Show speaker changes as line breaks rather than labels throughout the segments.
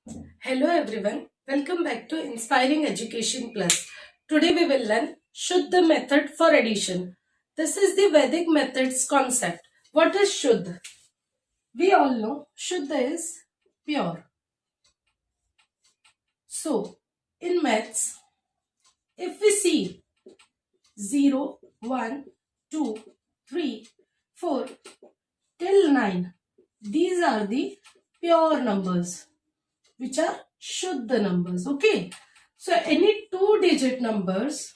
Hello everyone, welcome back to Inspiring Education Plus. Today we will learn Shuddha method for addition. This is the Vedic methods concept. What is Shuddha? We all know Shuddha is pure. So, in maths, if we see 0, 1, 2, 3, 4 till 9, these are the pure numbers, which are Shuddha numbers. Okay. So any two-digit numbers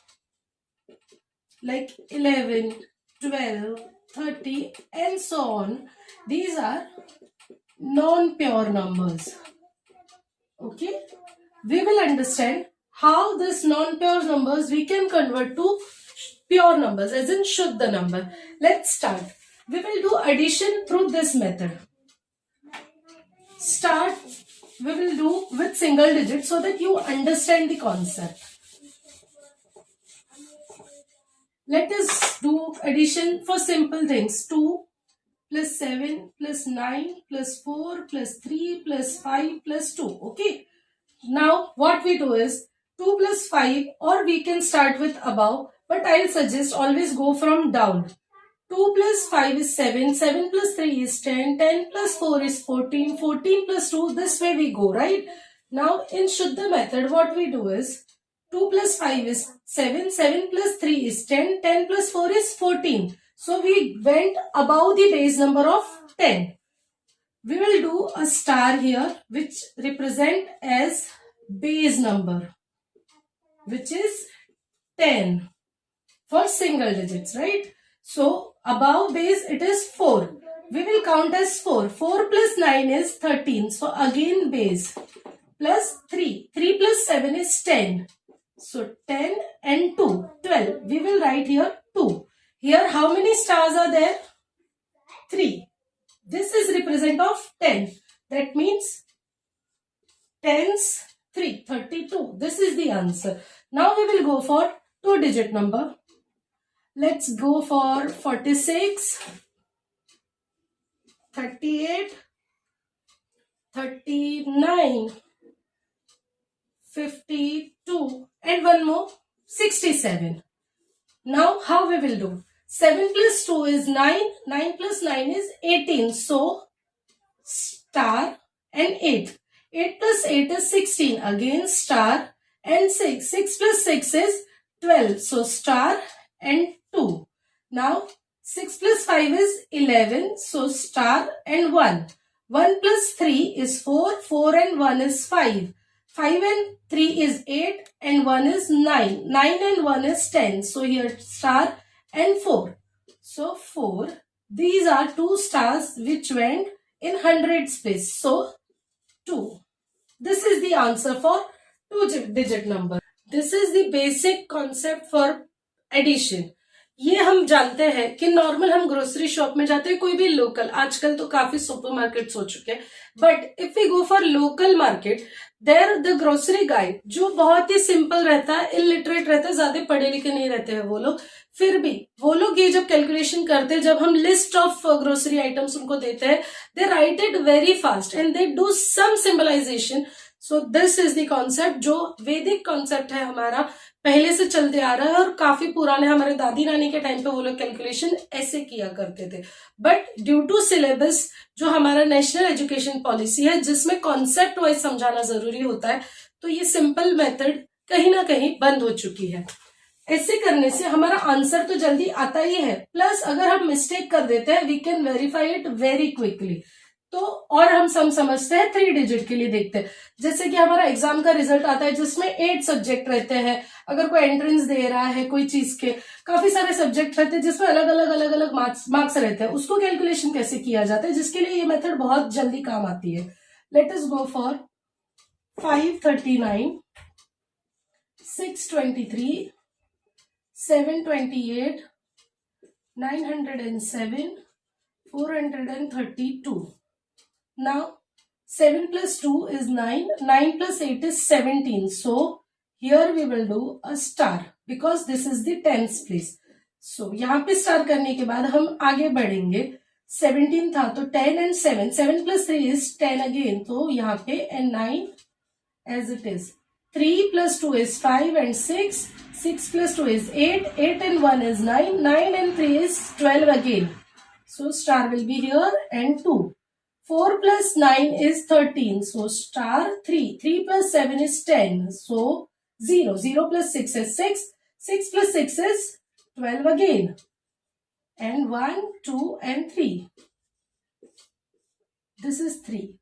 like 11, 12, 30 and so on, these are non-pure numbers. Okay. We will understand how this non-pure numbers we can convert to pure numbers as in Shuddha number. Let's start. We will do addition through this method. Start we will do with single digit so that you understand the concept. Let us do addition for simple things. 2 plus 7 plus 9 plus 4 plus 3 plus 5 plus 2. Okay. Now what we do is 2 plus 5, or we can start with above, but I'll suggest always go from down. 2 plus 5 is 7, 7 plus 3 is 10, 10 plus 4 is 14, 14 plus 2, this way we go, right? Now in Shuddha method, what we do is 2 plus 5 is 7, 7 plus 3 is 10, 10 plus 4 is 14. So we went above the base number of 10. We will do a star here which represent as base number, which is 10 for single digits, right? So above base it is 4. We will count as 4. 4 plus 9 is 13. So again base plus 3. 3 plus 7 is 10. So 10 and 2, 12. We will write here 2. Here how many stars are there? 3. This is represent of 10. That means 10's 3, 32. This is the answer. Now we will go for two-digit number. Let's go for 46, 38, 39, 52 and one more 67. Now how we will do? 7 plus 2 is 9, 9 plus 9 is 18. So star and 8. 8 plus 8 is 16. Again star and 6. 6 plus 6 is 12. So star and 2. Now 6 plus 5 is 11. So star and 1. 1 plus 3 is 4. 4 and 1 is 5. 5 and 3 is 8 and 1 is 9. 9 and 1 is 10. So here star and 4. So 4. These are two stars which went in hundreds place. So 2. This is the answer for two-digit number. This is the basic concept for addition. ये हम जानते हैं कि normal हम grocery shop में जाते हैं, कोई भी लोकल, आजकल तो काफी सुपरमार्केट्स हो चुके हैं, but if we go for local market, there the grocery guide जो बहुत ही सिंपल रहता है, इलिटरेट रहता है, ज्यादा पढ़े लिखे नहीं रहते हैं वो लोग, फिर भी वो लोग ये जब कैलकुलेशन करते हैं, जब हम लिस्ट ऑफ ग्रोसरी आइटम्स उनको देते हैं, they write it very fast and they do some symbolization. So this is the concept जो वैदिक कॉन्सेप्ट है हमारा, पहले से चलते आ रहा है और काफी पुराने, हमारे दादी नानी के टाइम पे वो लोग कैलकुलेशन ऐसे किया करते थे. बट ड्यू टू सिलेबस जो हमारा नेशनल एजुकेशन पॉलिसी है, जिसमें कॉन्सेप्ट वाइज समझाना जरूरी होता है, तो ये सिंपल मेथड कहीं ना कहीं बंद हो चुकी है. ऐसे करने से हमारा आंसर तो जल्दी आता ही है, प्लस अगर हम मिस्टेक कर देते हैं we can verify it very quickly. तो और हम समझते हैं 3 डिजिट के लिए देखते हैं, जैसे कि हमारा एग्जाम का रिजल्ट आता है जिसमें 8 सब्जेक्ट रहते हैं, अगर कोई एंट्रेंस दे रहा है कोई चीज के, काफी सारे सब्जेक्ट रहते हैं जिसमें अलग अलग मार्क्स रहते हैं, उसको कैलकुलेशन कैसे किया जाता है, जिसके लिए ये मेथड बहुत जल्दी काम आती है. Let us go for 539, 623, 728, 907, 432. Now 7 plus 2 is 9, 9 plus 8 is 17. So here we will do a star because this is the 10th place. So यहाँ पे स्टार करने के बाद हम आगे बढ़ेंगे. 17 था तो 10 and 7, 7 plus 3 is 10 again, तो यहाँ पे and 9 as it is. 3 plus 2 is 5 and 6, 6 plus 2 is 8, 8 and 1 is 9, 9 and 3 is 12 again. So star will be here and 2. 4 plus 9 is 13, so star 3. 3 plus 7 is 10, so 0. 0 plus 6 is 6, 6 plus 6 is 12 again. And 1, 2 and 3. This is 3.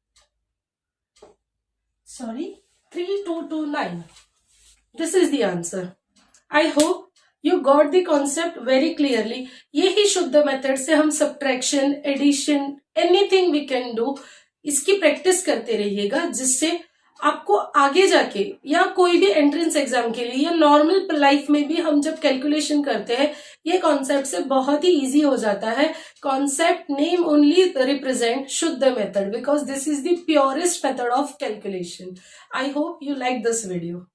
Sorry, 3, 2, 2, 9. This is the answer. I hope you got the concept very clearly. यही शुद्ध method से हम subtraction, addition, anything we can do, इसकी practice करते रहिएगा, जिससे आपको आगे जाके या कोई भी एंट्रेंस एग्जाम के लिए या नॉर्मल लाइफ में भी हम जब कैलकुलेशन करते हैं ये कॉन्सेप्ट से बहुत ही इजी हो जाता है. कॉन्सेप्ट नेम ओनली रिप्रेजेंट शुद्ध method because this is the purest method of calculation. I hope you like this video.